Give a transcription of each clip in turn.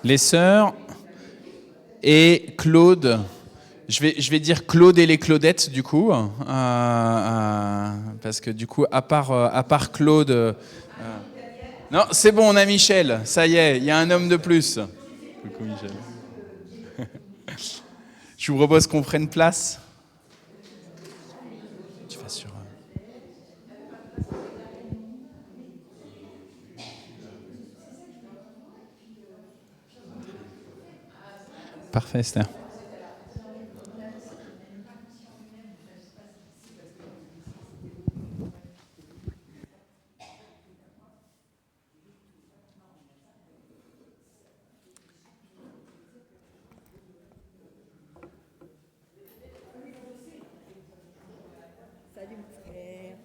Les sœurs et Claude. Je vais dire Claude et les Claudettes du coup, parce que du coup, à part Claude, non, c'est bon, on a Michel. Ça y est, il y a un homme de plus. Coucou Michel. Je vous propose qu'on prenne place. Tu vas sur. Parfait, Esther. Salut mon frère.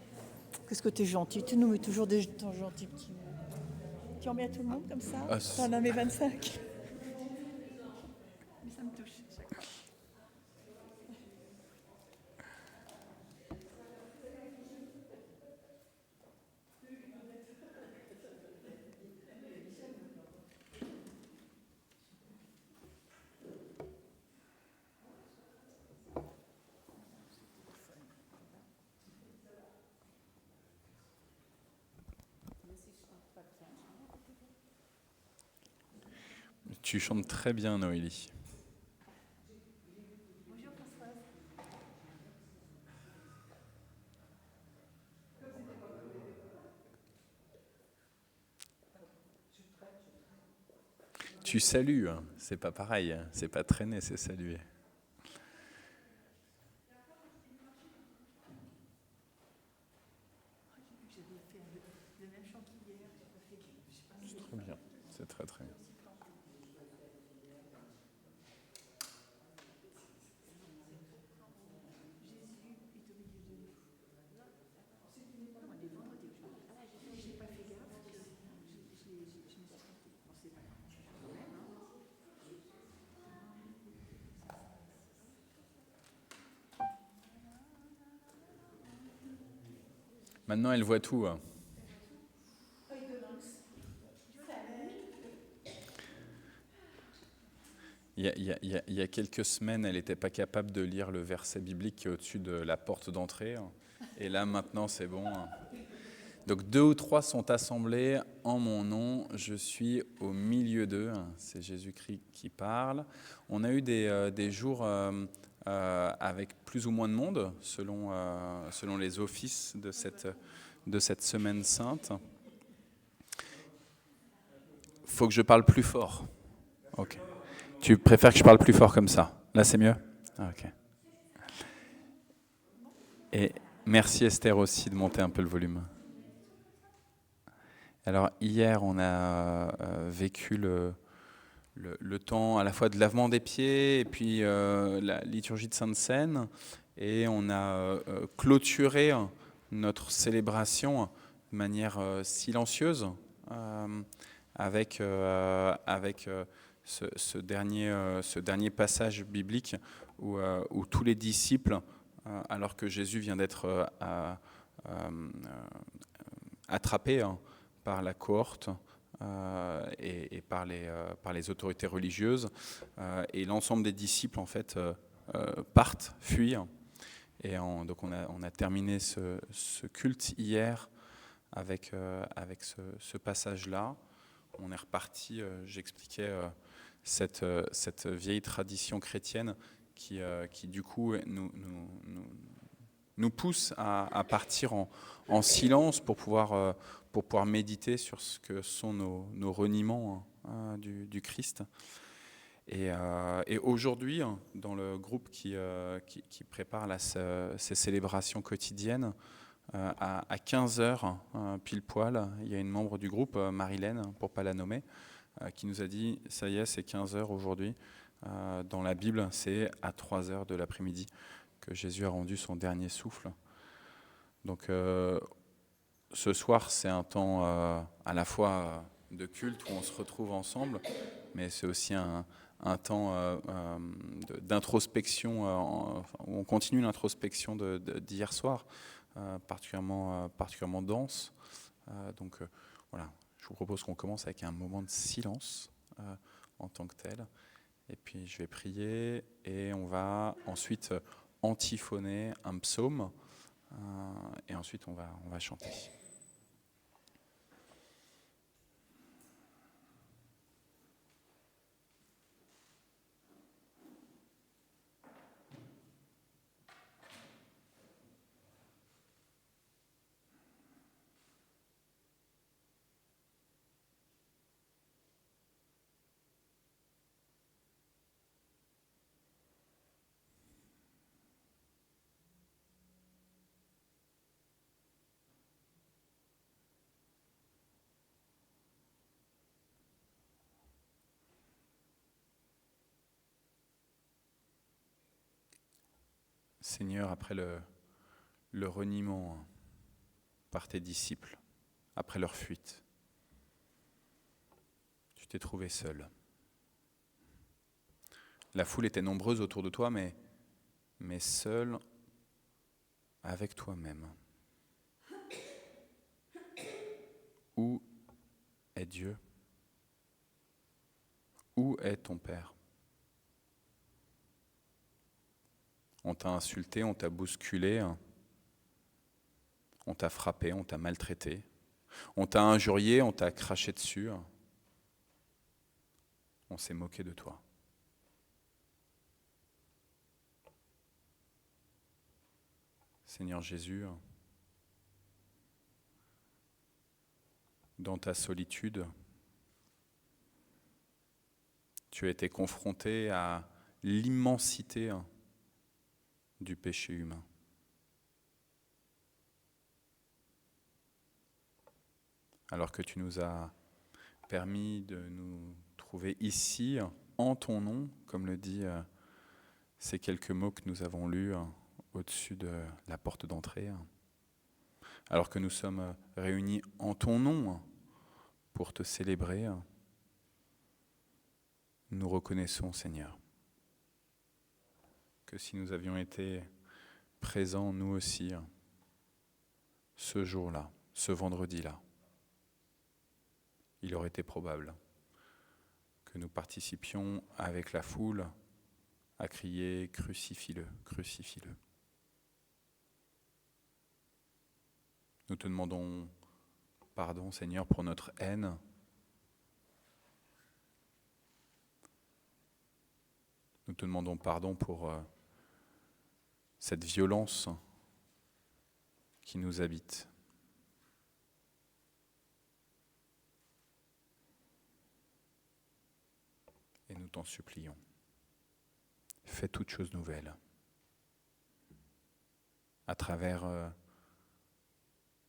Qu'est-ce que t'es gentil. Tu nous mets toujours des temps gentils petits mots. Tu en mets à tout le monde comme ça. T'en as mes 25. Mais ça me touche. Tu chantes très bien, Noélie. Tu salues, hein. C'est pas pareil, hein. C'est pas traîner, c'est saluer. C'est très bien, c'est très très bien. Maintenant, elle voit tout, hein. Il y a quelques semaines, elle n'était pas capable de lire le verset biblique qui est au-dessus de la porte d'entrée, hein. Et là, maintenant, c'est bon, hein. Donc, 2 ou 3 sont assemblés en mon nom. Je suis au milieu d'eux. C'est Jésus-Christ qui parle. On a eu des jours avec plus ou moins de monde, selon les offices de cette semaine sainte. Faut que je parle plus fort. Ok. Tu préfères que je parle plus fort comme ça? Là, c'est mieux? Ok. Et merci Esther aussi de monter un peu le volume. Alors hier, on a vécu le temps à la fois de lavement des pieds et puis la liturgie de Sainte Seine. Et on a clôturé notre célébration de manière silencieuse avec ce dernier passage biblique où tous les disciples, alors que Jésus vient d'être attrapé par la cohorte et par les autorités religieuses, et l'ensemble des disciples en fait partent, fuient. Et donc on a terminé ce culte hier avec ce passage-là. On est reparti, j'expliquais cette vieille tradition chrétienne qui du coup nous pousse à partir en silence pour pouvoir méditer sur ce que sont nos reniements du Christ. Et aujourd'hui, dans le groupe qui prépare ces célébrations quotidiennes, à 15 heures, pile poil, il y a une membre du groupe, Marilène, pour ne pas la nommer, qui nous a dit « ça y est, c'est 15 heures aujourd'hui ». Dans la Bible, c'est à 3 heures de l'après-midi que Jésus a rendu son dernier souffle. Donc ce soir, c'est un temps à la fois de culte où on se retrouve ensemble, mais c'est aussi un temps d'introspection, où on continue l'introspection d'hier soir, particulièrement dense. Donc voilà, je vous propose qu'on commence avec un moment de silence en tant que tel. Et puis je vais prier et on va ensuite antiphoner un psaume et ensuite on va chanter. Seigneur, après le reniement par tes disciples, après leur fuite, tu t'es trouvé seul. La foule était nombreuse autour de toi, mais seul avec toi-même. Où est Dieu? Où est ton Père? On t'a insulté, on t'a bousculé, on t'a frappé, on t'a maltraité, on t'a injurié, on t'a craché dessus, on s'est moqué de toi. Seigneur Jésus, dans ta solitude, tu as été confronté à l'immensité du péché humain. Alors que tu nous as permis de nous trouver ici, en ton nom, comme le dit ces quelques mots que nous avons lus au-dessus de la porte d'entrée. Alors que nous sommes réunis en ton nom pour te célébrer, nous reconnaissons, Seigneur, que si nous avions été présents, nous aussi, ce jour-là, ce vendredi-là, il aurait été probable que nous participions avec la foule à crier « Crucifie-le, crucifie-le ». Nous te demandons pardon, Seigneur, pour notre haine. Nous te demandons pardon pour cette violence qui nous habite. Et nous t'en supplions. Fais toutes choses nouvelles à travers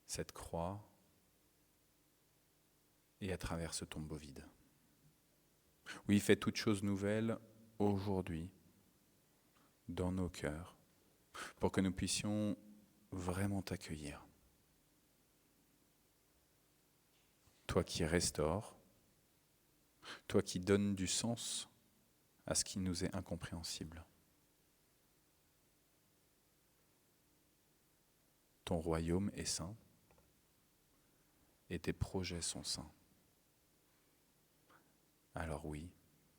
cette croix et à travers ce tombeau vide. Oui, fais toutes choses nouvelles aujourd'hui dans nos cœurs pour que nous puissions vraiment t'accueillir. Toi qui restaures, toi qui donnes du sens à ce qui nous est incompréhensible. Ton royaume est saint et tes projets sont saints. Alors oui,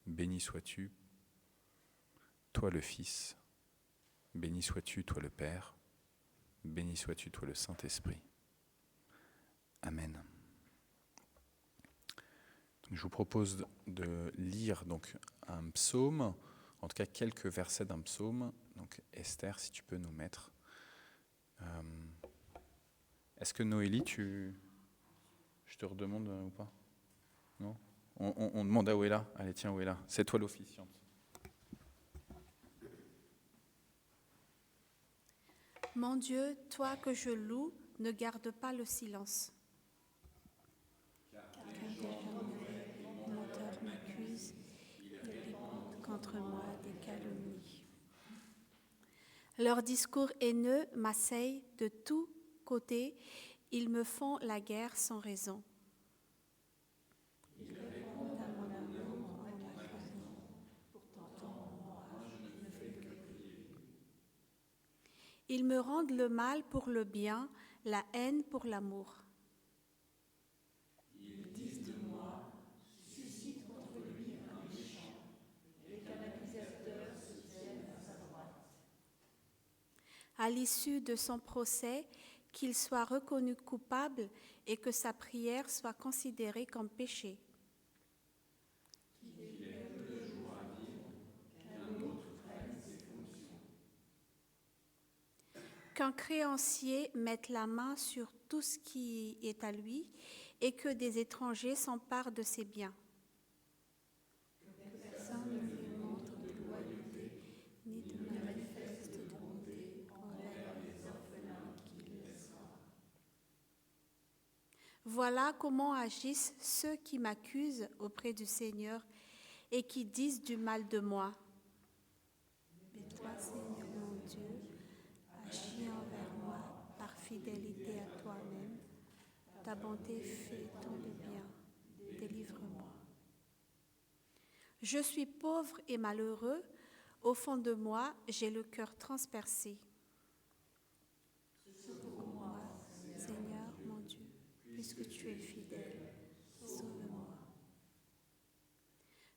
béni sois-tu, toi le Fils, béni sois-tu, toi le Père, béni sois-tu, toi le Saint-Esprit. Amen. Donc, je vous propose de lire donc un psaume, en tout cas quelques versets d'un psaume. Donc Esther, si tu peux nous mettre. Est-ce que Noélie, je te redemande ou pas? Non? On demande à Ouella. Allez, tiens, Ouella, c'est toi l'officiante. Mon Dieu, toi que je loue, ne garde pas le silence. Car les menteurs m'accusent, ils répondent contre moi des calomnies. Leurs discours haineux m'assaillent de tous côtés, ils me font la guerre sans raison. Ils répondent à mon amour en m'accusant, pourtant moi je ne fais que prier. Ils me rendent le mal pour le bien, la haine pour l'amour. Ils disent de moi, suscite contre lui un à l'issue de son procès, qu'il soit reconnu coupable et que sa prière soit considérée comme péché. Qu'un créancier mette la main sur tout ce qui est à lui et que des étrangers s'emparent de ses biens. Que personne ne lui montre de loyauté ni de manifeste bonté envers les orphelins qu'il laissera. Voilà comment agissent ceux qui m'accusent auprès du Seigneur et qui disent du mal de moi. Mais toi, Seigneur mon Dieu, agis envers moi par fidélité à toi-même. Ta bonté fait tant de bien. Délivre-moi. Je suis pauvre et malheureux. Au fond de moi, j'ai le cœur transpercé. Secours-moi, Seigneur mon Dieu, puisque tu es fidèle. Sauve-moi.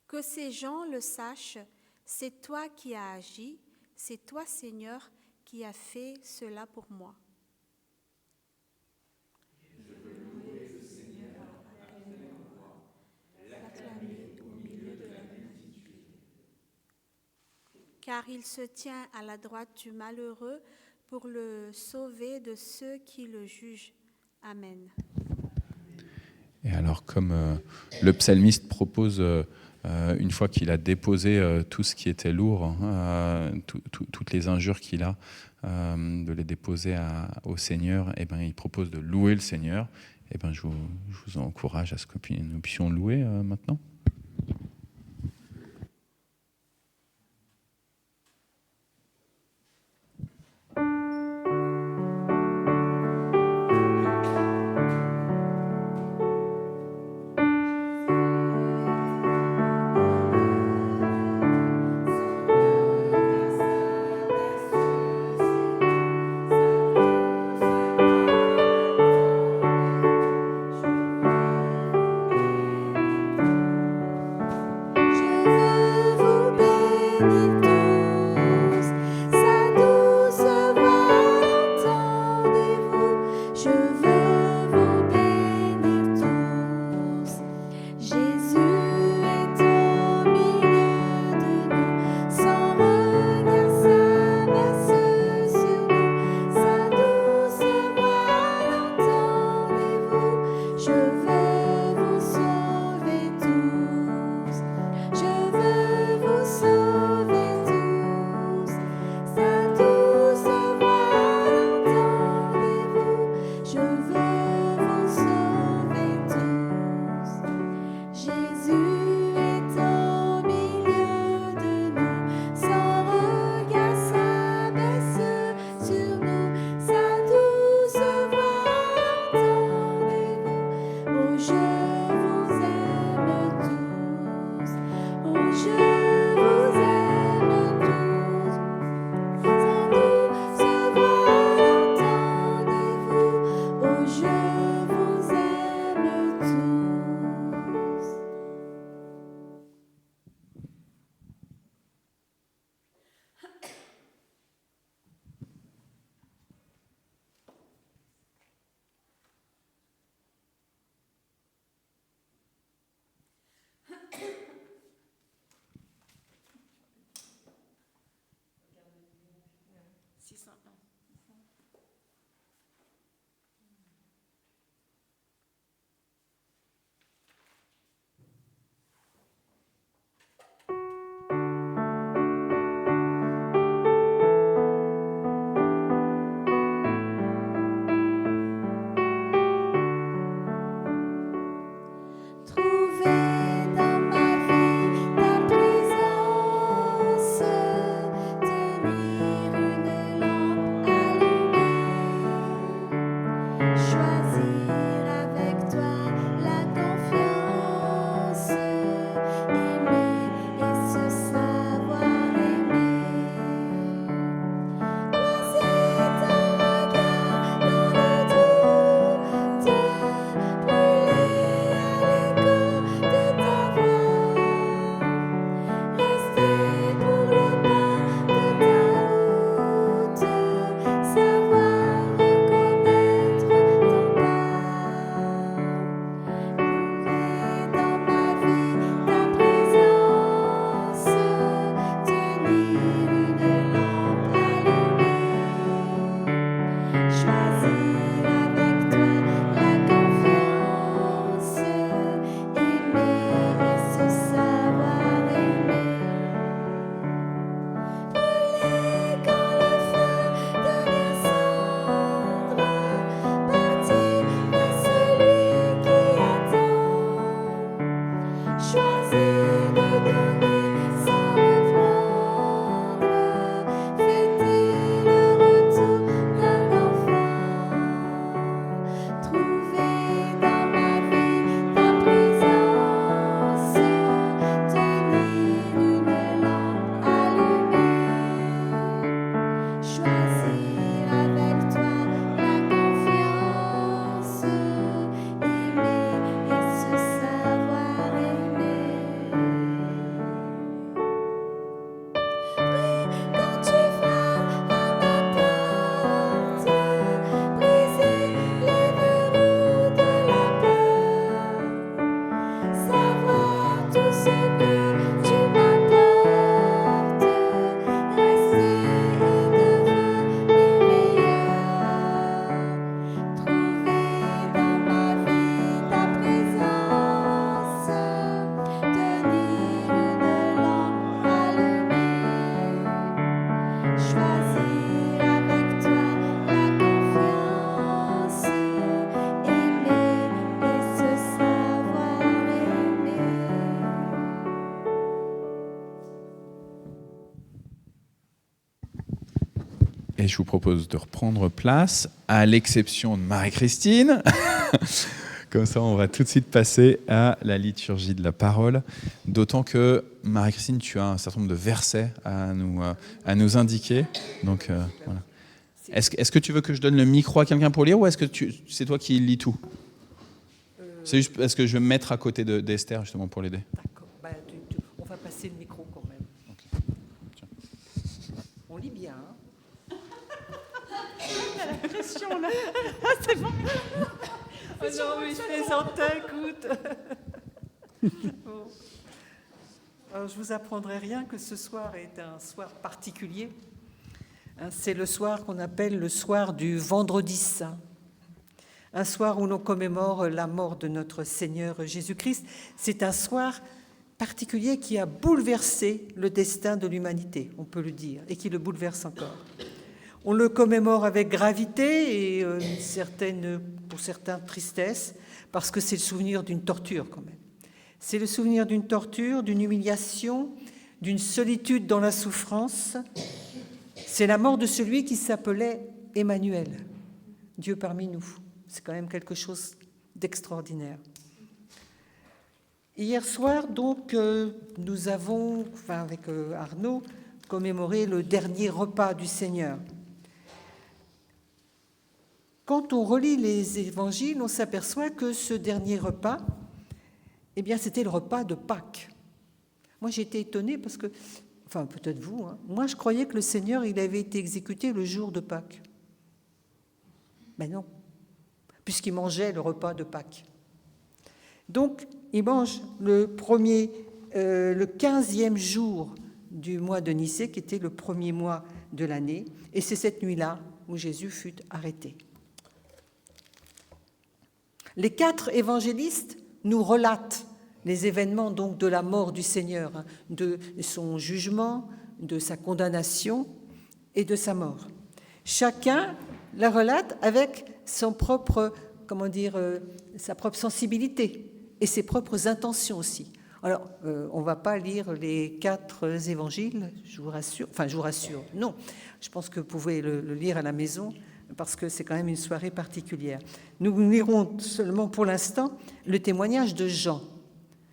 Que ces gens le sachent, c'est toi qui as agi, c'est toi, Seigneur, qui as fait cela pour moi. Je veux louer le Seigneur à pleine voix, l'acclamer au milieu de la multitude. Car il se tient à la droite du malheureux pour le sauver de ceux qui le jugent. Amen. Et alors, comme le psalmiste propose, une fois qu'il a déposé tout ce qui était lourd, toutes les injures qu'il a, de les déposer au Seigneur, et ben, il propose de louer le Seigneur. Et ben, je vous encourage à ce que nous puissions louer maintenant. Et je vous propose de reprendre place, à l'exception de Marie-Christine. Comme ça, on va tout de suite passer à la liturgie de la parole. D'autant que, Marie-Christine, tu as un certain nombre de versets à nous indiquer. Donc, voilà. Est-ce que tu veux que je donne le micro à quelqu'un pour lire, ou est-ce que c'est toi qui lis tout ? C'est juste parce que je vais me mettre à côté d'Esther, justement, pour l'aider. D'accord. On va passer le micro quand même. Okay. On lit bien, hein. Il y a la pression, là. Ah, c'est bon. Oh non, mais je plaisantais, écoute. Bon. Alors, je vous apprendrai rien que ce soir est un soir particulier. C'est le soir qu'on appelle le soir du Vendredi Saint. Un soir où l'on commémore la mort de notre Seigneur Jésus-Christ. C'est un soir particulier qui a bouleversé le destin de l'humanité, on peut le dire, et qui le bouleverse encore. On le commémore avec gravité et pour certains, tristesse, parce que c'est le souvenir d'une torture quand même. C'est le souvenir d'une torture, d'une humiliation, d'une solitude dans la souffrance. C'est la mort de celui qui s'appelait Emmanuel, Dieu parmi nous. C'est quand même quelque chose d'extraordinaire. Hier soir, donc, nous avons, avec Arnaud, commémoré le dernier repas du Seigneur. Quand on relit les évangiles, on s'aperçoit que ce dernier repas, eh bien, c'était le repas de Pâques. Moi, j'ai été étonnée parce que, enfin, peut-être vous, hein, moi, je croyais que le Seigneur, il avait été exécuté le jour de Pâques. Ben non, puisqu'il mangeait le repas de Pâques. Donc, il mange le 15e jour du mois de Nicée, qui était le premier mois de l'année, et c'est cette nuit-là où Jésus fut arrêté. Les 4 évangélistes nous relatent les événements donc de la mort du Seigneur, de son jugement, de sa condamnation et de sa mort. Chacun la relate avec son propre, sa propre sensibilité et ses propres intentions aussi. Alors, on ne va pas lire les 4 évangiles, je vous rassure, non. Je pense que vous pouvez le lire à la maison, parce que c'est quand même une soirée particulière. Nous lirons seulement pour l'instant le témoignage de Jean,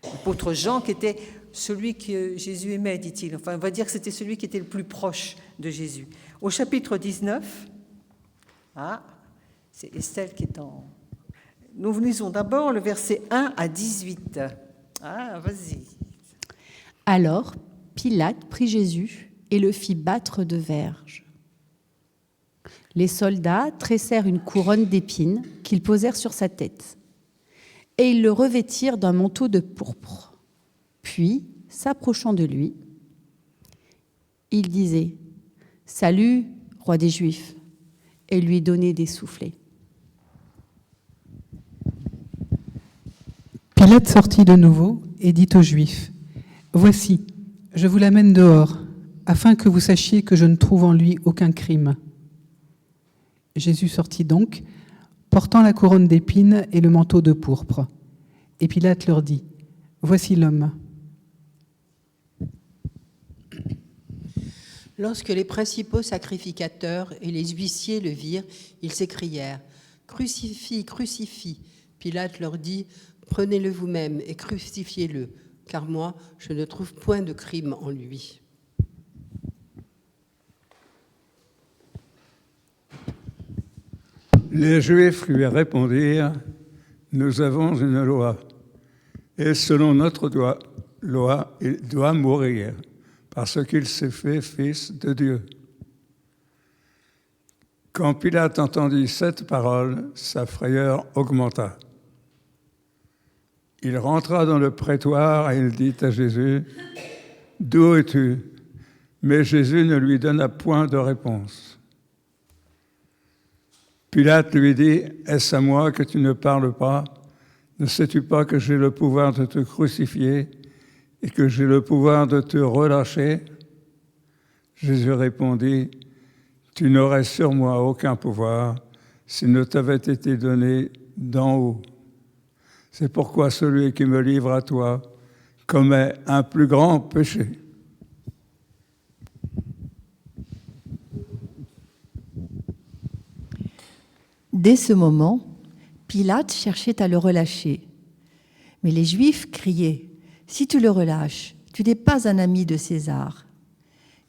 l'apôtre Jean, qui était celui que Jésus aimait, dit-il. Enfin, on va dire que c'était celui qui était le plus proche de Jésus. Au chapitre 19, c'est Estelle qui est en... Nous lisons d'abord le verset 1 à 18. Vas-y. Alors, Pilate prit Jésus et le fit battre de verges. Les soldats tressèrent une couronne d'épines qu'ils posèrent sur sa tête, et ils le revêtirent d'un manteau de pourpre. Puis, s'approchant de lui, ils disaient « Salut, roi des Juifs !» et lui donnaient des soufflets. Pilate sortit de nouveau et dit aux Juifs : « Voici, je vous l'amène dehors, afin que vous sachiez que je ne trouve en lui aucun crime. » Jésus sortit donc, portant la couronne d'épines et le manteau de pourpre. Et Pilate leur dit : « Voici l'homme. » Lorsque les principaux sacrificateurs et les huissiers le virent, ils s'écrièrent : « Crucifie, crucifie !» Pilate leur dit : « Prenez-le vous-même et crucifiez-le, car moi, je ne trouve point de crime en lui. » Les Juifs lui répondirent : « Nous avons une loi, et selon notre loi, il doit mourir, parce qu'il s'est fait fils de Dieu. » Quand Pilate entendit cette parole, sa frayeur augmenta. Il rentra dans le prétoire et il dit à Jésus : « D'où es-tu ? » Mais Jésus ne lui donna point de réponse. Pilate lui dit : « Est-ce à moi que tu ne parles pas ? Ne sais-tu pas que j'ai le pouvoir de te crucifier et que j'ai le pouvoir de te relâcher ? » Jésus répondit : « Tu n'aurais sur moi aucun pouvoir s'il ne t'avait été donné d'en haut. C'est pourquoi celui qui me livre à toi commet un plus grand péché. » Dès ce moment, Pilate cherchait à le relâcher. Mais les Juifs criaient « Si tu le relâches, tu n'es pas un ami de César.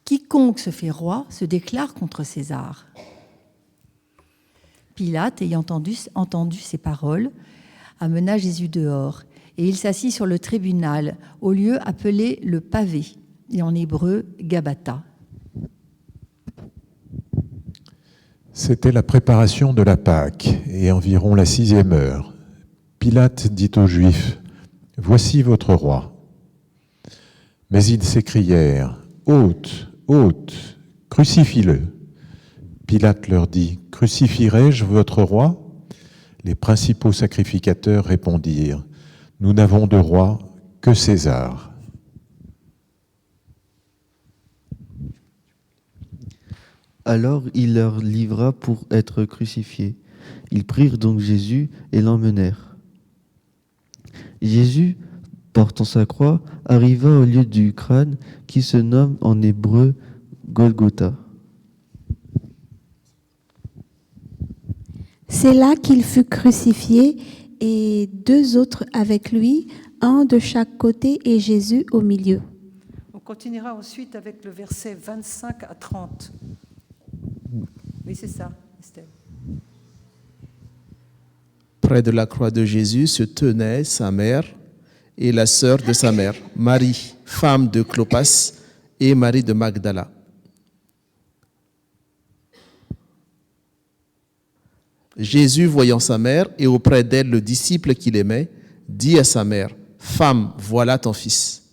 Quiconque se fait roi se déclare contre César. » Pilate, ayant entendu ces paroles, amena Jésus dehors, et il s'assit sur le tribunal, au lieu appelé le pavé, et en hébreu Gabata. C'était la préparation de la Pâque, et environ la 6e heure. Pilate dit aux Juifs, « Voici votre roi. » Mais ils s'écrièrent, « Ôte, ôte, crucifie-le. » Pilate leur dit, « Crucifierai-je votre roi ?» Les principaux sacrificateurs répondirent, « Nous n'avons de roi que César. » Alors il leur livra pour être crucifié. Ils prirent donc Jésus et l'emmenèrent. Jésus, portant sa croix, arriva au lieu du crâne qui se nomme en hébreu Golgotha. C'est là qu'il fut crucifié et 2 autres avec lui, un de chaque côté et Jésus au milieu. On continuera ensuite avec le verset 25 à 30. Oui, c'est ça, Estelle. Près de la croix de Jésus se tenaient sa mère et la sœur de sa mère, Marie, femme de Clopas, et Marie de Magdala. Jésus, voyant sa mère et auprès d'elle le disciple qu'il aimait, dit à sa mère, « Femme, voilà ton fils. »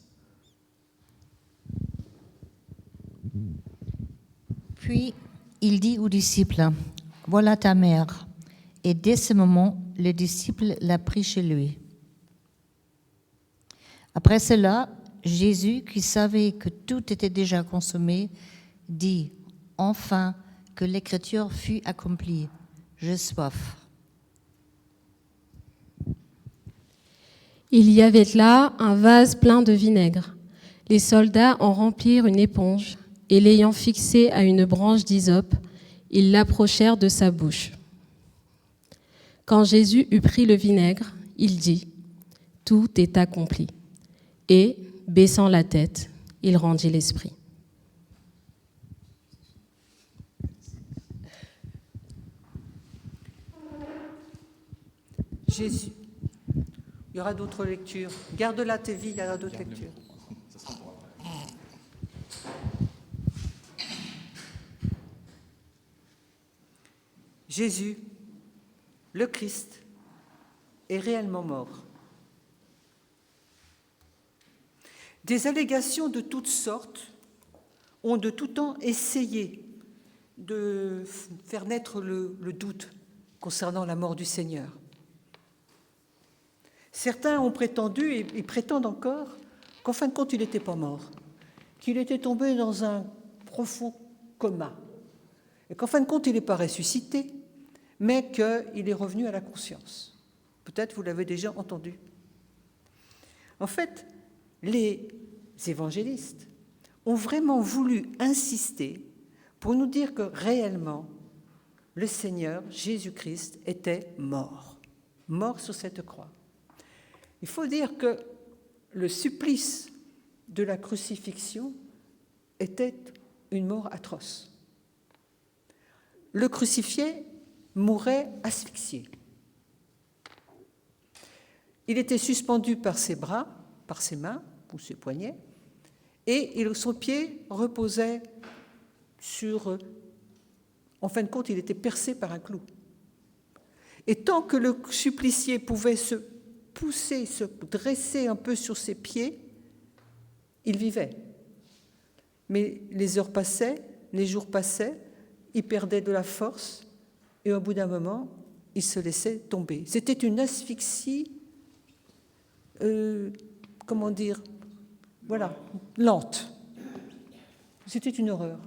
Puis il dit aux disciples, « Voilà ta mère. » Et dès ce moment, le disciple l'a pris chez lui. Après cela, Jésus, qui savait que tout était déjà consommé, dit, « Enfin, que l'écriture fût accomplie. J'ai soif. » Il y avait là un vase plein de vinaigre. Les soldats en remplirent une éponge et l'ayant fixée à une branche d'hysope, ils l'approchèrent de sa bouche. Quand Jésus eut pris le vinaigre, il dit « Tout est accompli ». Et, baissant la tête, il rendit l'esprit. Jésus. Il y aura d'autres lectures. Garde-la, tes vies, il y aura d'autres lectures. Jésus, le Christ, est réellement mort. Des allégations de toutes sortes ont de tout temps essayé de faire naître le doute concernant la mort du Seigneur. Certains ont prétendu, et prétendent encore, qu'en fin de compte, il n'était pas mort, qu'il était tombé dans un profond coma, et qu'en fin de compte, il n'est pas ressuscité, mais qu'il est revenu à la conscience. Peut-être vous l'avez déjà entendu. En fait, les évangélistes ont vraiment voulu insister pour nous dire que réellement, le Seigneur, Jésus-Christ, était mort sur cette croix. Il faut dire que le supplice de la crucifixion était une mort atroce. Le crucifié mourait asphyxié. Il était suspendu par ses bras, par ses mains ou ses poignets, et son pied reposait sur... En fin de compte, il était percé par un clou. Et tant que le supplicié pouvait se pousser, se dresser un peu sur ses pieds, il vivait. Mais les heures passaient, les jours passaient, il perdait de la force, et au bout d'un moment, il se laissait tomber. C'était une asphyxie, lente. C'était une horreur.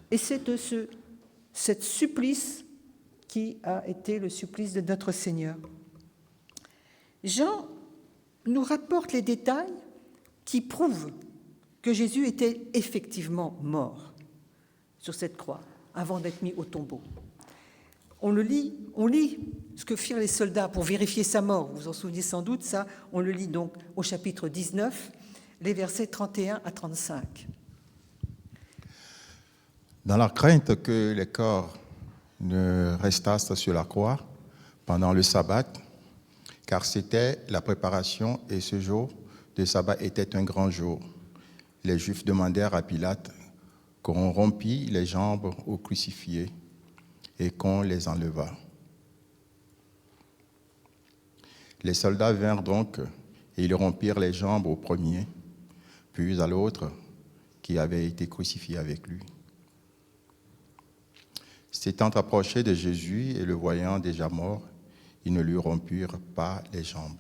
Et c'est de cette supplice qui a été le supplice de notre Seigneur. Jean nous rapporte les détails qui prouvent que Jésus était effectivement mort sur cette croix avant d'être mis au tombeau. on lit ce que firent les soldats pour vérifier sa mort. Vous vous en souvenez sans doute, ça, on le lit donc au chapitre 19, les versets 31 à 35. Dans la crainte que les corps ne restassent sur la croix pendant le sabbat, car c'était la préparation et ce jour de sabbat était un grand jour, les Juifs demandèrent à Pilate qu'on rompît les jambes aux crucifiés et qu'on les enlevât. Les soldats vinrent donc et ils rompirent les jambes au premier, puis à l'autre qui avait été crucifié avec lui. S'étant approchés de Jésus et le voyant déjà mort, ils ne lui rompirent pas les jambes.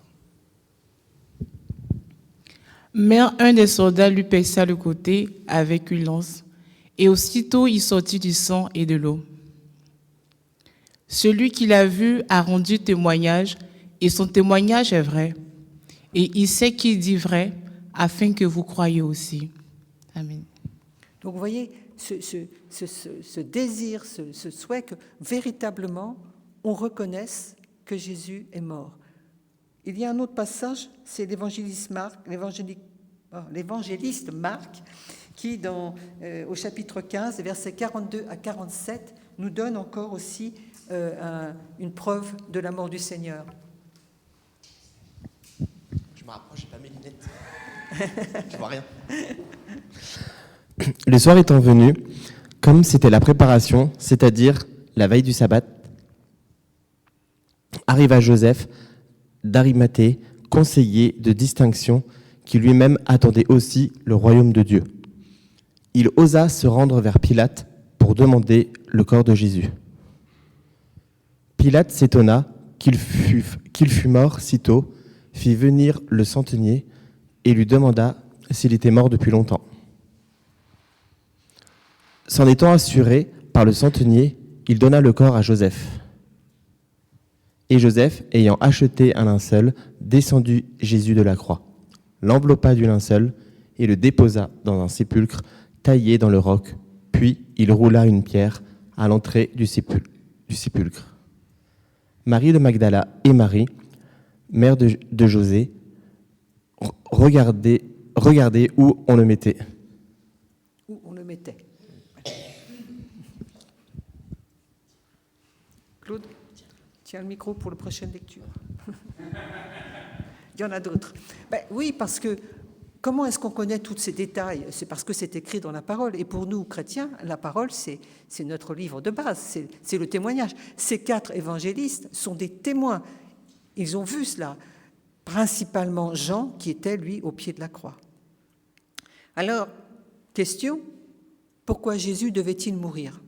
Mais un des soldats lui perça le côté avec une lance, et aussitôt il sortit du sang et de l'eau. Celui qui l'a vu a rendu témoignage, et son témoignage est vrai. Et il sait qu'il dit vrai, afin que vous croyiez aussi. Amen. Donc vous voyez, ce désir, ce souhait que véritablement on reconnaisse que Jésus est mort. Il y a un autre passage, c'est l'évangéliste Marc, qui, au chapitre 15, versets 42 à 47, nous donne encore aussi une preuve de la mort du Seigneur. Je me rapproche, j'ai pas mes lunettes. Je vois rien. Le soir étant venu, comme c'était la préparation, c'est-à-dire la veille du sabbat, arriva Joseph d'Arimathée, conseiller de distinction, qui lui-même attendait aussi le royaume de Dieu. Il osa se rendre vers Pilate pour demander le corps de Jésus. Pilate s'étonna qu'il fût mort sitôt, fit venir le centenier et lui demanda s'il était mort depuis longtemps. S'en étant assuré par le centenier, il donna le corps à Joseph. Et Joseph, ayant acheté un linceul, descendit Jésus de la croix, l'enveloppa du linceul et le déposa dans un sépulcre taillé dans le roc, puis il roula une pierre à l'entrée du sépulcre. Marie de Magdala et Marie, mère de José, regardaient où on le mettait. Où on le mettait. Claude, tiens le micro pour la prochaine lecture. Il y en a d'autres. Oui, parce que comment est-ce qu'on connaît tous ces détails? C'est parce que c'est écrit dans la parole. Et pour nous, chrétiens, la parole, c'est notre livre de base, c'est le témoignage. Ces 4 évangélistes sont des témoins. Ils ont vu cela. Principalement Jean, qui était, lui, au pied de la croix. Alors, question, pourquoi Jésus devait-il mourir?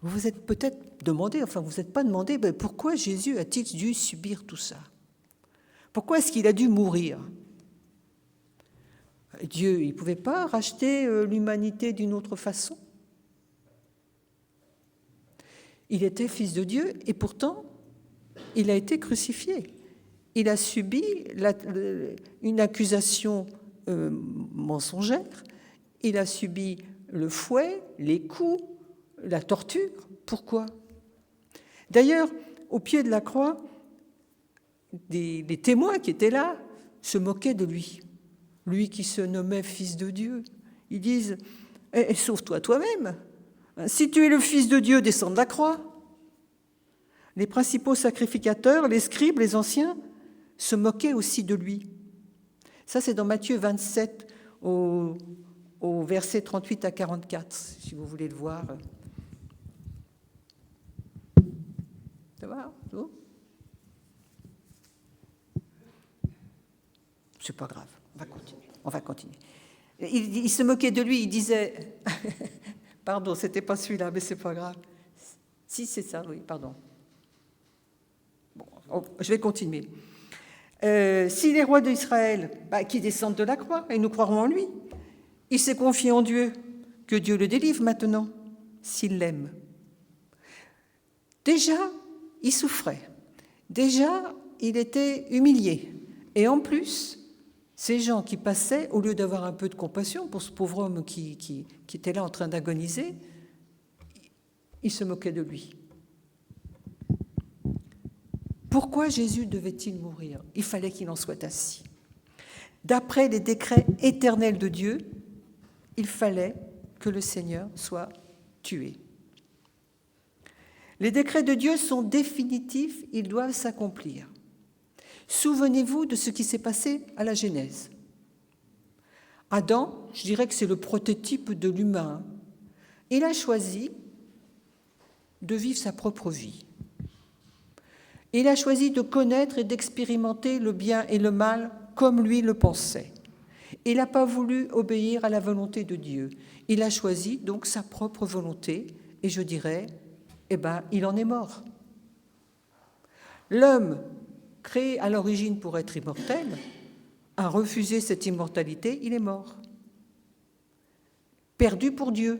Vous vous êtes peut-être demandé, enfin vous n'êtes pas demandé, pourquoi Jésus a-t-il dû subir tout ça? Pourquoi est-ce qu'il a dû mourir? Dieu, il ne pouvait pas racheter l'humanité d'une autre façon? Il était fils de Dieu et pourtant, il a été crucifié. Il a subi une accusation mensongère, il a subi le fouet, les coups, la torture. Pourquoi? D'ailleurs, au pied de la croix, des témoins qui étaient là se moquaient de lui. Lui qui se nommait fils de Dieu. Ils disent « Sauve-toi toi-même. Si tu es le fils de Dieu, descends de la croix. » Les principaux sacrificateurs, les scribes, les anciens, se moquaient aussi de lui. Ça, c'est dans Matthieu 27, au verset 38 à 44, si vous voulez le voir. Ça va? C'est pas grave, on va continuer. Il se moquait de lui, il disait... Pardon, c'était pas celui-là, mais c'est pas grave. Si, c'est ça, oui, pardon. Bon, je vais continuer. Si les rois d'Israël, qui descendent de la croix, et nous croirons en lui, il s'est confié en Dieu, que Dieu le délivre maintenant, s'il l'aime. Déjà, il souffrait. Déjà, il était humilié. Et en plus, ces gens qui passaient, au lieu d'avoir un peu de compassion pour ce pauvre homme qui était là en train d'agoniser, il se moquait de lui. Pourquoi Jésus devait-il mourir? Il fallait qu'il en soit ainsi. D'après les décrets éternels de Dieu, il fallait que le Seigneur soit tué. Les décrets de Dieu sont définitifs, ils doivent s'accomplir. Souvenez-vous de ce qui s'est passé à la Genèse. Adam, je dirais que c'est le prototype de l'humain. Il a choisi de vivre sa propre vie. Il a choisi de connaître et d'expérimenter le bien et le mal comme lui le pensait. Il n'a pas voulu obéir à la volonté de Dieu. Il a choisi donc sa propre volonté, et je dirais, il en est mort. L'homme, créé à l'origine pour être immortel, a refusé cette immortalité, il est mort. Perdu pour Dieu.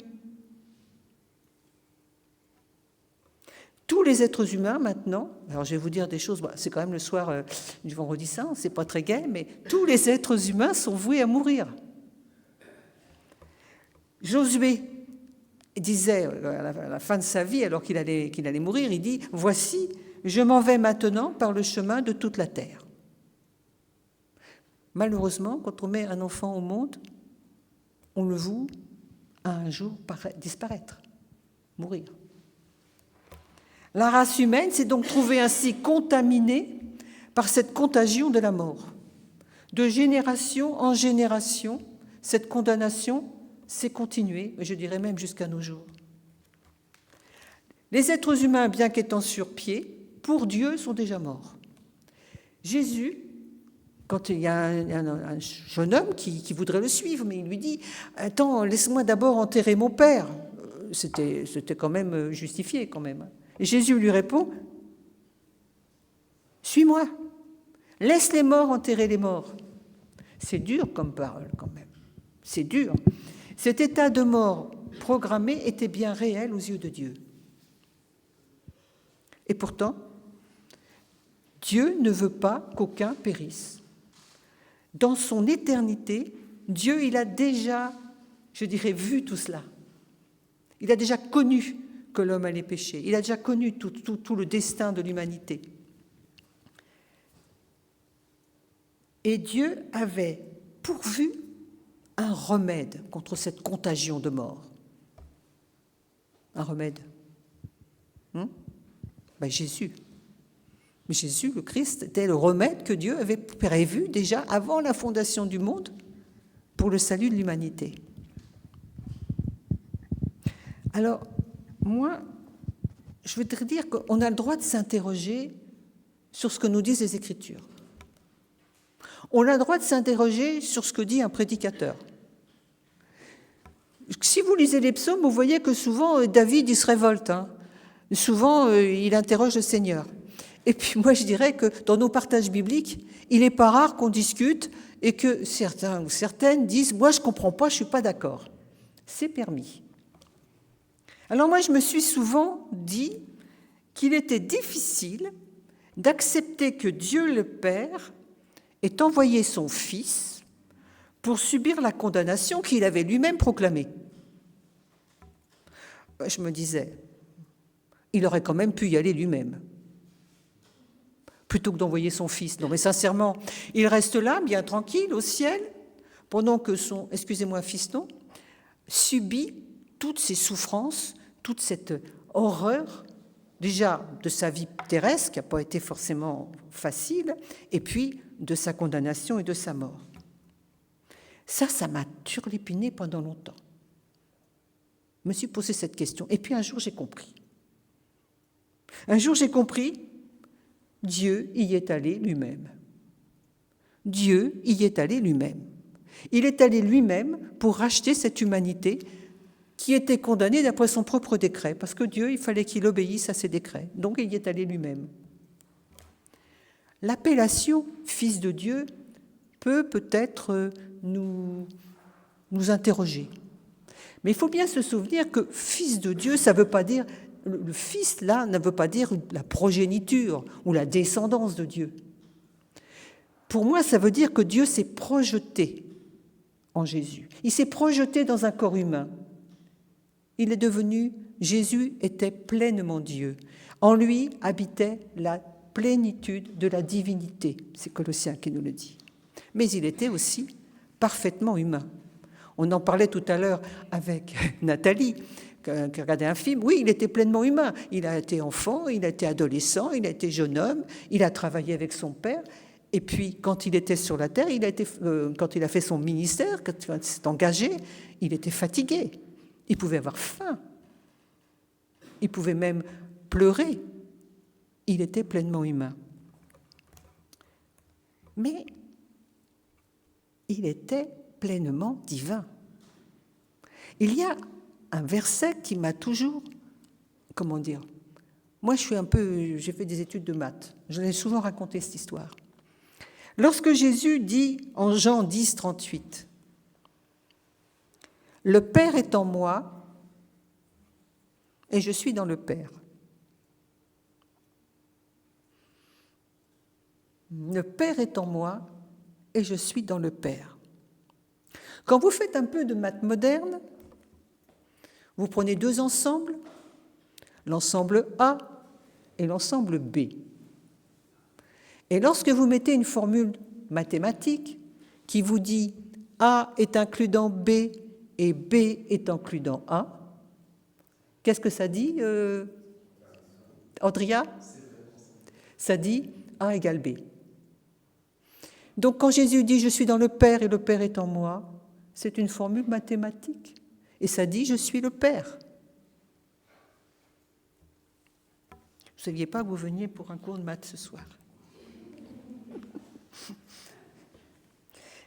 Tous les êtres humains maintenant, alors je vais vous dire des choses, c'est quand même le soir du vendredi saint, c'est pas très gai, mais tous les êtres humains sont voués à mourir. Josué disait à la fin de sa vie, alors qu'il allait mourir, il dit « Voici, je m'en vais maintenant par le chemin de toute la terre. » Malheureusement, quand on met un enfant au monde, on le voue à un jour disparaître, mourir. La race humaine s'est donc trouvée ainsi contaminée par cette contagion de la mort. De génération en génération, cette condamnation s'est continuée, je dirais même jusqu'à nos jours. Les êtres humains, bien qu'étant sur pied, pour Dieu, sont déjà morts. Jésus, quand il y a un jeune homme qui voudrait le suivre, mais il lui dit « Attends, laisse-moi d'abord enterrer mon père ». C'était quand même justifié, quand même. Et Jésus lui répond « Suis-moi, laisse les morts enterrer les morts ». C'est dur comme parole, quand même. C'est dur. Cet état de mort programmé était bien réel aux yeux de Dieu. Et pourtant, Dieu ne veut pas qu'aucun périsse. Dans son éternité, Dieu, il a déjà, je dirais, vu tout cela. Il a déjà connu que l'homme allait pécher. Il a déjà connu tout le destin de l'humanité. Et Dieu avait pourvu un remède contre cette contagion de mort. Un remède. Jésus. Mais Jésus, le Christ, était le remède que Dieu avait prévu déjà avant la fondation du monde pour le salut de l'humanité. Alors, moi, je voudrais dire qu'on a le droit de s'interroger sur ce que nous disent les Écritures. On a le droit de s'interroger sur ce que dit un prédicateur. Si vous lisez les psaumes, vous voyez que souvent, David, il se révolte. Souvent, il interroge le Seigneur. Et puis moi, je dirais que dans nos partages bibliques, il n'est pas rare qu'on discute et que certains ou certaines disent « moi, je ne comprends pas, je ne suis pas d'accord ». C'est permis. Alors moi, je me suis souvent dit qu'il était difficile d'accepter que Dieu le Père ait envoyé son Fils pour subir la condamnation qu'il avait lui-même proclamée. Je me disais, il aurait quand même pu y aller lui-même, plutôt que d'envoyer son Fils. Non, mais sincèrement, il reste là, bien tranquille, au ciel, pendant que son, fiston, subit toutes ces souffrances, toute cette horreur, déjà de sa vie terrestre, qui n'a pas été forcément facile, et puis de sa condamnation et de sa mort. Ça m'a turlupiné pendant longtemps. Je me suis posé cette question. Et puis un jour, j'ai compris. Un jour, j'ai compris, Dieu y est allé lui-même. Dieu y est allé lui-même. Il est allé lui-même pour racheter cette humanité qui était condamnée d'après son propre décret, parce que Dieu, il fallait qu'il obéisse à ses décrets. Donc, il y est allé lui-même. L'appellation « Fils de Dieu » peut-être nous interroger. Mais il faut bien se souvenir que « Fils de Dieu », ça ne veut pas dire... Le Fils, là, ne veut pas dire la progéniture ou la descendance de Dieu. Pour moi, ça veut dire que Dieu s'est projeté en Jésus. Il s'est projeté dans un corps humain. Jésus était pleinement Dieu. En lui habitait la plénitude de la divinité. C'est Colossiens qui nous le dit. Mais il était aussi parfaitement humain. On en parlait tout à l'heure avec Nathalie, qui regardait un film. Oui, il était pleinement humain. Il a été enfant, il a été adolescent, il a été jeune homme, il a travaillé avec son père. Et puis, quand il était sur la terre, quand il a fait son ministère, quand il s'est engagé, il était fatigué. Il pouvait avoir faim. Il pouvait même pleurer. Il était pleinement humain. Mais il était pleinement divin. Il y a un verset qui m'a toujours, moi j'ai fait des études de maths, je l'ai souvent raconté cette histoire. Lorsque Jésus dit en Jean 10, 38, « Le Père est en moi et je suis dans le Père. » Le Père est en moi et je suis dans le Père. Quand vous faites un peu de maths moderne, vous prenez deux ensembles, l'ensemble A et l'ensemble B. Et lorsque vous mettez une formule mathématique qui vous dit A est inclus dans B et B est inclus dans A, qu'est-ce que ça dit, Andrea? Ça dit A égale B. Donc quand Jésus dit « Je suis dans le Père et le Père est en moi », c'est une formule mathématique. Et ça dit « Je suis le Père ». Vous ne saviez pas que vous veniez pour un cours de maths ce soir.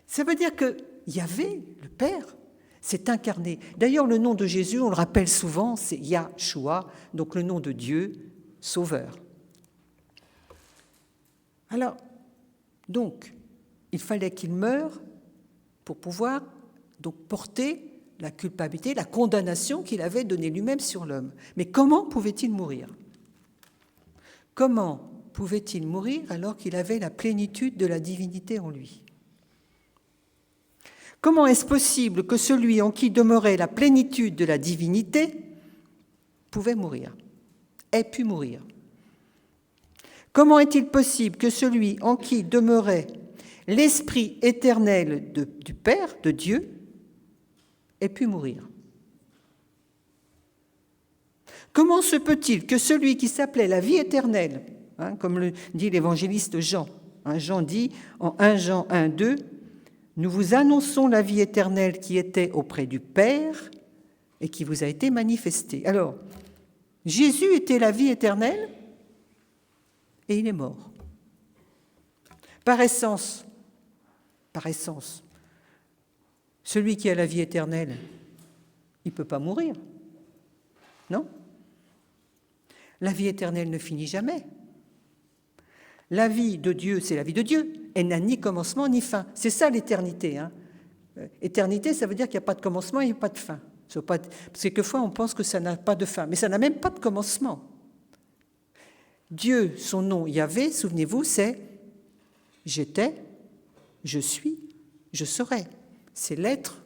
Ça veut dire que Yahvé, le Père, s'est incarné. D'ailleurs, le nom de Jésus, on le rappelle souvent, c'est Yahshua, donc le nom de Dieu, Sauveur. Alors, donc, il fallait qu'il meure pour pouvoir donc porter la culpabilité, la condamnation qu'il avait donnée lui-même sur l'homme. Mais comment pouvait-il mourir? Comment pouvait-il mourir alors qu'il avait la plénitude de la divinité en lui? Comment est-ce possible que celui en qui demeurait la plénitude de la divinité pouvait mourir, ait pu mourir? Comment est-il possible que celui en qui demeurait l'Esprit éternel du Père, de Dieu, ait pu mourir? Comment se peut-il que celui qui s'appelait la vie éternelle, comme le dit l'évangéliste Jean, Jean dit en 1 Jean 1, 2, « Nous vous annonçons la vie éternelle qui était auprès du Père et qui vous a été manifestée. » Alors, Jésus était la vie éternelle et il est mort. Par essence, celui qui a la vie éternelle, il ne peut pas mourir. Non? La vie éternelle ne finit jamais. La vie de Dieu, c'est la vie de Dieu. Elle n'a ni commencement ni fin. C'est ça l'éternité. Éternité, ça veut dire qu'il n'y a pas de commencement et il n'y a pas de fin. Parce que quelquefois, on pense que ça n'a pas de fin, mais ça n'a même pas de commencement. Dieu, son nom Yahvé, souvenez-vous, c'est « j'étais, je suis, je serai ». C'est l'être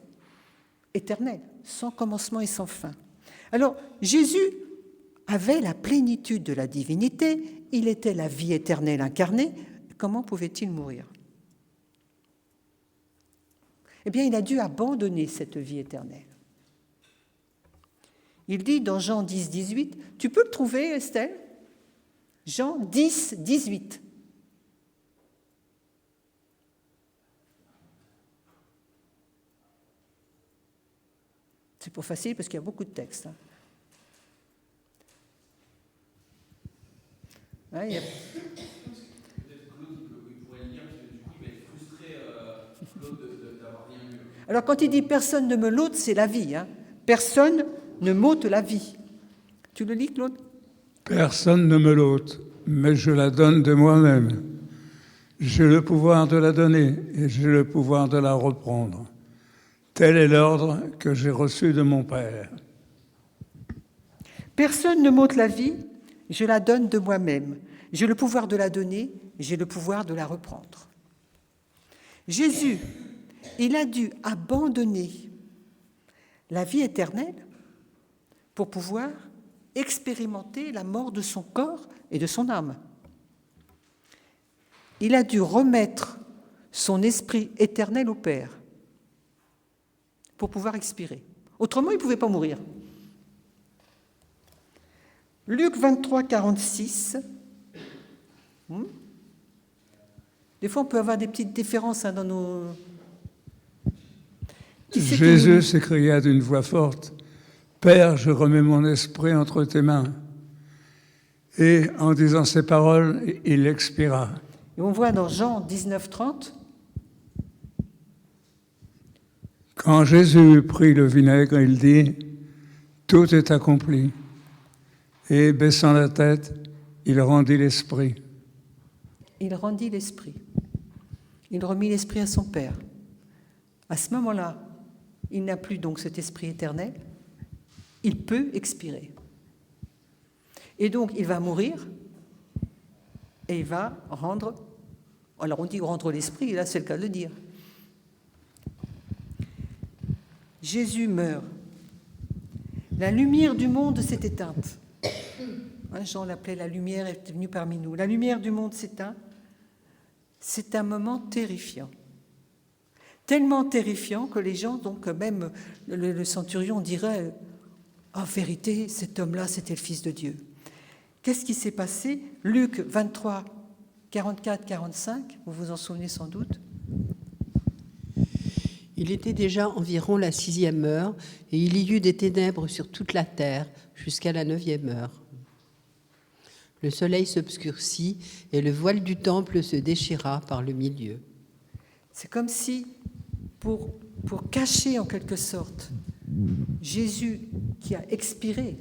éternel, sans commencement et sans fin. Alors, Jésus avait la plénitude de la divinité, il était la vie éternelle incarnée. Comment pouvait-il mourir? Eh bien, il a dû abandonner cette vie éternelle. Il dit dans Jean 10, 18, tu peux le trouver, Estelle? Jean 10, 18. C'est pas facile parce qu'il y a beaucoup de textes. Il y a... Alors quand il dit « personne ne me l'ôte », c'est la vie. Personne ne m'ôte la vie. Tu le lis, Claude? Personne ne me l'ôte, mais je la donne de moi-même. J'ai le pouvoir de la donner et j'ai le pouvoir de la reprendre. Tel est l'ordre que j'ai reçu de mon Père. Personne ne m'ôte la vie, je la donne de moi-même. J'ai le pouvoir de la donner, j'ai le pouvoir de la reprendre. Jésus, il a dû abandonner la vie éternelle pour pouvoir expérimenter la mort de son corps et de son âme. Il a dû remettre son esprit éternel au Père pour pouvoir expirer. Autrement, il ne pouvait pas mourir. Luc 23, 46. Des fois, on peut avoir des petites différences dans nos... Jésus s'écria d'une voix forte, « Père, je remets mon esprit entre tes mains. » Et en disant ces paroles, il expira. Et on voit dans Jean 19, 30. Quand Jésus prit le vinaigre, il dit, « Tout est accompli. » Et baissant la tête, il rendit l'esprit. Il rendit l'esprit. Il remit l'esprit à son Père. À ce moment-là, il n'a plus donc cet esprit éternel. Il peut expirer. Et donc, il va mourir et il va rendre... Alors, on dit rendre l'esprit, et là, c'est le cas de le dire. Jésus meurt. La lumière du monde s'est éteinte. Jean l'appelait la lumière est venue parmi nous. La lumière du monde s'éteint. C'est un moment terrifiant. Tellement terrifiant que les gens, donc même le centurion dirait « En vérité, cet homme-là, c'était le Fils de Dieu ». Qu'est-ce qui s'est passé? Luc 23, 44, 45, vous vous en souvenez sans doute. Il était déjà environ la 6e heure, et il y eut des ténèbres sur toute la terre jusqu'à la 9e heure. Le soleil s'obscurcit et le voile du temple se déchira par le milieu. C'est comme si, pour cacher en quelque sorte Jésus qui a expiré,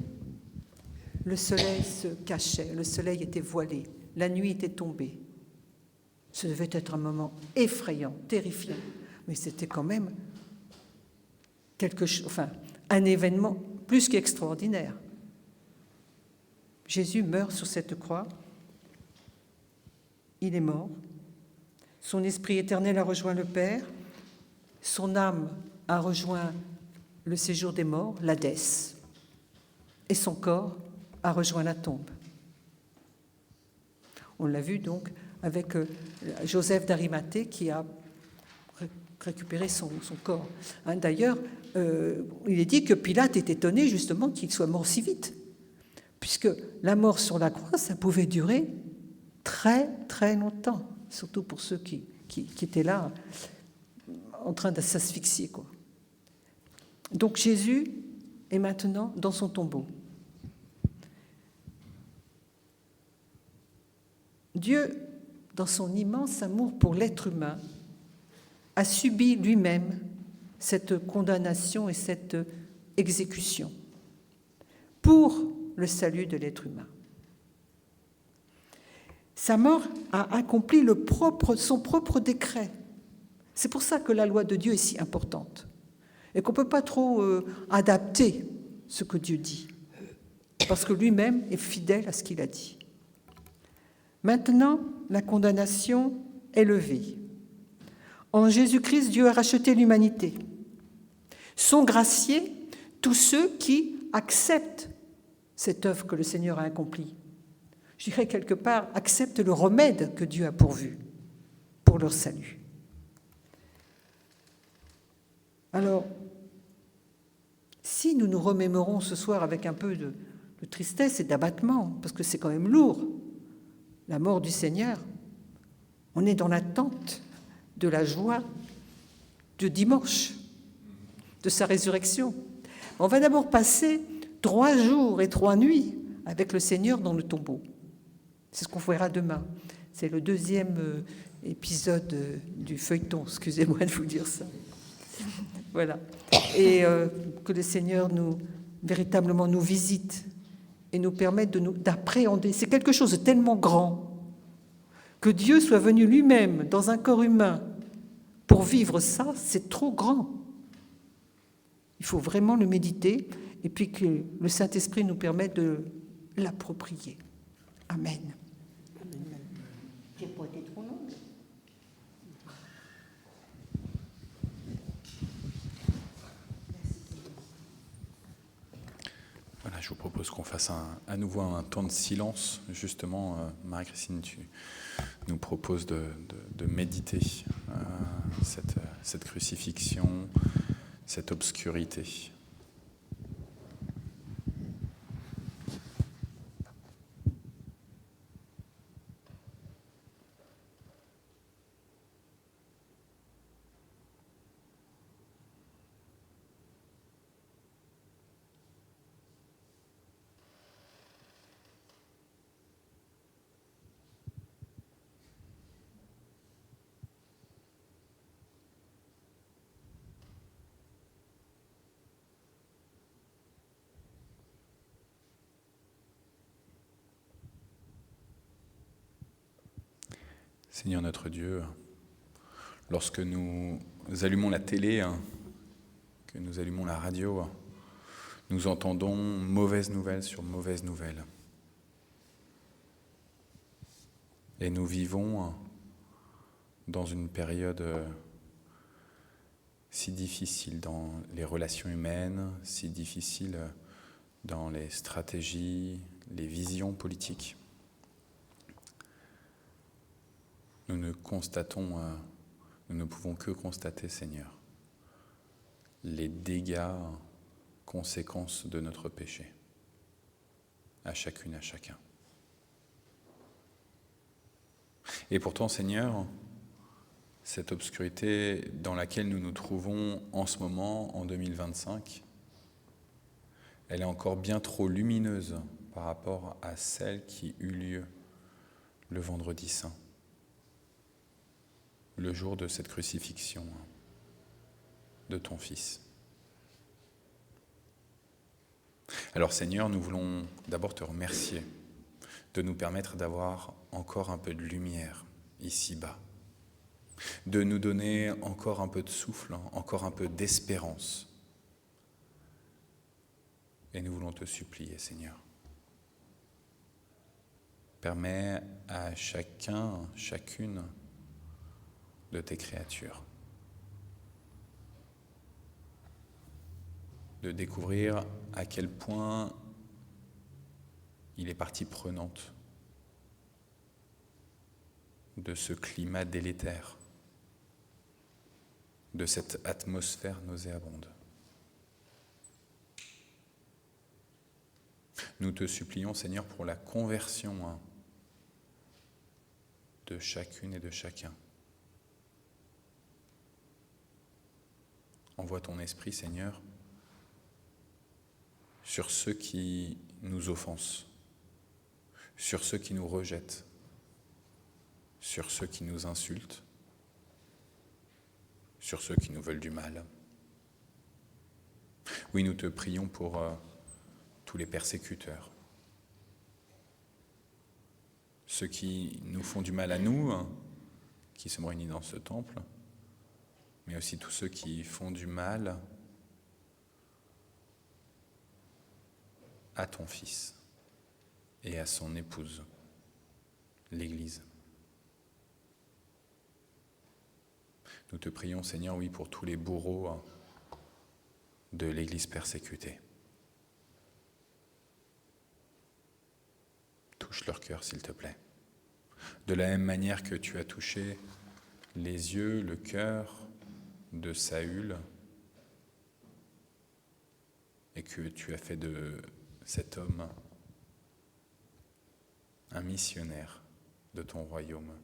le soleil se cachait, le soleil était voilé, la nuit était tombée. Ce devait être un moment effrayant, terrifiant, mais c'était quand même un événement plus qu'extraordinaire. Jésus meurt sur cette croix, il est mort, son esprit éternel a rejoint le Père, son âme a rejoint le séjour des morts, l'Hadès, et son corps a rejoint la tombe. On l'a vu donc avec Joseph d'Arimathée qui a récupéré son corps. D'ailleurs, il est dit que Pilate est étonné justement qu'il soit mort si vite, puisque la mort sur la croix, ça pouvait durer très très longtemps, surtout pour ceux qui étaient là en train de s'asphyxier, quoi. Donc Jésus est maintenant dans son tombeau. Dieu, dans son immense amour pour l'être humain, a subi lui-même cette condamnation et cette exécution pour le salut de l'être humain. Sa mort a accompli son propre décret. C'est pour ça que la loi de Dieu est si importante et qu'on ne peut pas trop adapter ce que Dieu dit, parce que lui-même est fidèle à ce qu'il a dit. Maintenant, la condamnation est levée. En Jésus-Christ, Dieu a racheté l'humanité. Sont graciés tous ceux qui acceptent cette œuvre que le Seigneur a accomplie. Je dirais quelque part, acceptent le remède que Dieu a pourvu pour leur salut. Alors, si nous nous remémorons ce soir avec un peu de tristesse et d'abattement, parce que c'est quand même lourd, la mort du Seigneur, on est dans l'attente de la joie de dimanche, de sa résurrection. On va d'abord passer 3 jours et 3 nuits avec le Seigneur dans le tombeau. C'est ce qu'on verra demain. C'est le 2e épisode du feuilleton, excusez-moi de vous dire ça. Voilà. Et que le Seigneur véritablement nous visite et nous permette d'appréhender. C'est quelque chose de tellement grand que Dieu soit venu lui-même dans un corps humain pour vivre ça, c'est trop grand. Il faut vraiment le méditer et puis que le Saint-Esprit nous permette de l'approprier. Amen. J'ai pas été trop longue. vous propose qu'on fasse à nouveau un temps de silence. Justement, Marie-Christine, tu nous proposes de méditer cette crucifixion, cette obscurité. Seigneur notre Dieu, lorsque nous allumons la télé, que nous allumons la radio, nous entendons mauvaises nouvelles sur mauvaises nouvelles. Et nous vivons dans une période si difficile dans les relations humaines, si difficile dans les stratégies, les visions politiques. Nous ne pouvons que constater, Seigneur, les dégâts, conséquences de notre péché, à chacune, à chacun. Et pourtant, Seigneur, cette obscurité dans laquelle nous nous trouvons en ce moment, en 2025, elle est encore bien trop lumineuse par rapport à celle qui eut lieu le vendredi saint, le jour de cette crucifixion de ton Fils. Alors Seigneur, nous voulons d'abord te remercier de nous permettre d'avoir encore un peu de lumière ici-bas, de nous donner encore un peu de souffle, encore un peu d'espérance. Et nous voulons te supplier, Seigneur. Permets à chacun, chacune de tes créatures de découvrir à quel point il est partie prenante de ce climat délétère, de cette atmosphère nauséabonde. Nous te supplions, Seigneur, pour la conversion de chacune et de chacun. Envoie ton esprit, Seigneur, sur ceux qui nous offensent, sur ceux qui nous rejettent, sur ceux qui nous insultent, sur ceux qui nous veulent du mal. Oui, nous te prions pour tous les persécuteurs, ceux qui nous font du mal à nous, qui sommes réunis dans ce temple, mais aussi tous ceux qui font du mal à ton Fils et à son épouse, l'Église. Nous te prions, Seigneur, oui, pour tous les bourreaux de l'Église persécutée. Touche leur cœur, s'il te plaît. De la même manière que tu as touché les yeux, le cœur de Saül, et que tu as fait de cet homme un missionnaire de ton royaume.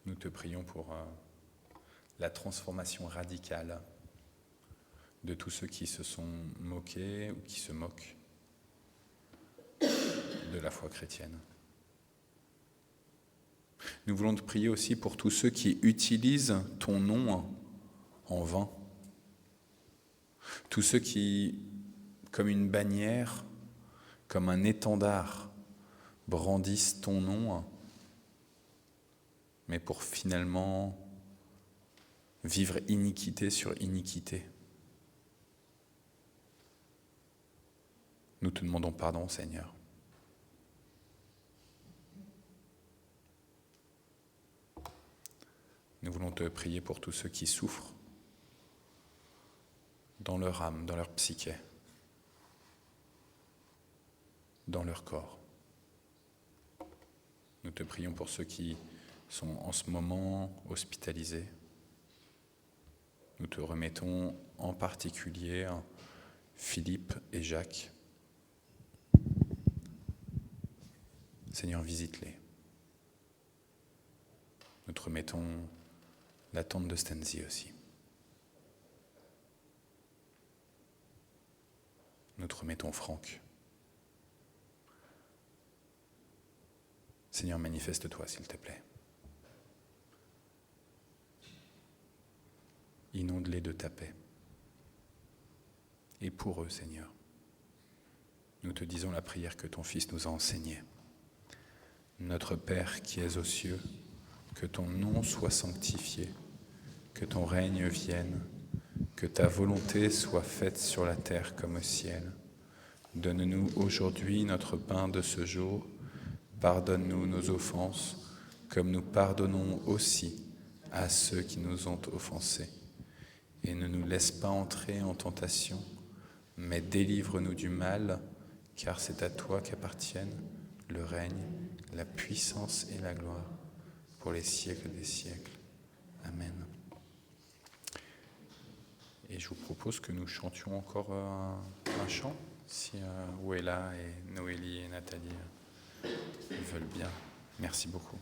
Nous te prions pour la transformation radicale de tous ceux qui se sont moqués ou qui se moquent de la foi chrétienne. Nous voulons te prier aussi pour tous ceux qui utilisent ton nom en vain. Tous ceux qui, comme une bannière, comme un étendard, brandissent ton nom, mais pour finalement vivre iniquité sur iniquité. Nous te demandons pardon, Seigneur. Nous voulons te prier pour tous ceux qui souffrent dans leur âme, dans leur psyché, dans leur corps. Nous te prions pour ceux qui sont en ce moment hospitalisés. Nous te remettons en particulier Philippe et Jacques. Seigneur, visite-les. Nous te remettons la tante de Stanzi aussi. Nous te remettons Franck. Seigneur, manifeste-toi, s'il te plaît. Inonde-les de ta paix. Et pour eux, Seigneur, nous te disons la prière que ton Fils nous a enseignée. Notre Père qui es aux cieux, que ton nom soit sanctifié, que ton règne vienne, que ta volonté soit faite sur la terre comme au ciel. Donne-nous aujourd'hui notre pain de ce jour. Pardonne-nous nos offenses, comme nous pardonnons aussi à ceux qui nous ont offensés. Et ne nous laisse pas entrer en tentation, mais délivre-nous du mal, car c'est à toi qu'appartiennent le règne, la puissance et la gloire, pour les siècles des siècles. Amen. Et je vous propose que nous chantions encore un chant, si Ouella et Noélie et Nathalie veulent bien. Merci beaucoup.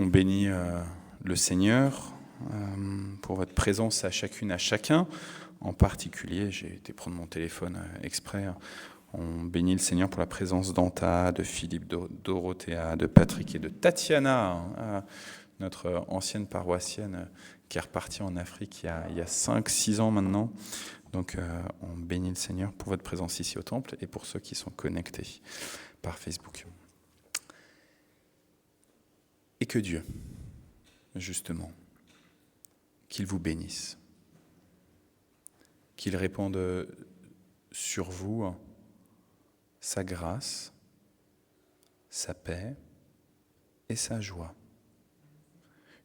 On bénit le Seigneur pour votre présence à chacune, à chacun. En particulier, j'ai été prendre mon téléphone exprès On bénit le Seigneur pour la présence d'Anta, de Philippe, de Dorothea, de Patrick et de Tatiana, notre ancienne paroissienne qui est repartie en Afrique il y a 5-6 ans maintenant. Donc on bénit le Seigneur pour votre présence ici au temple et pour ceux qui sont connectés par Facebook. Et que Dieu, justement, qu'il vous bénisse, qu'il répande sur vous sa grâce, sa paix et sa joie.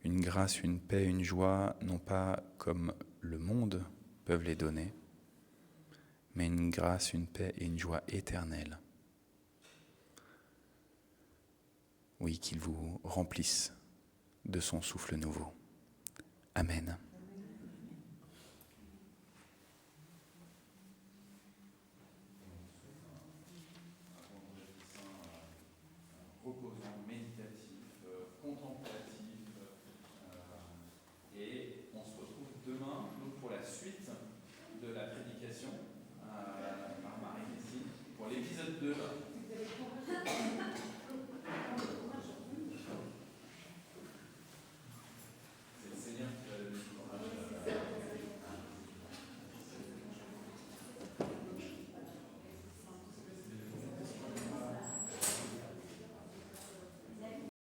Une grâce, une paix, une joie, non pas comme le monde peuvent les donner, mais une grâce, une paix et une joie éternelle. Oui, qu'il vous remplisse de son souffle nouveau. Amen.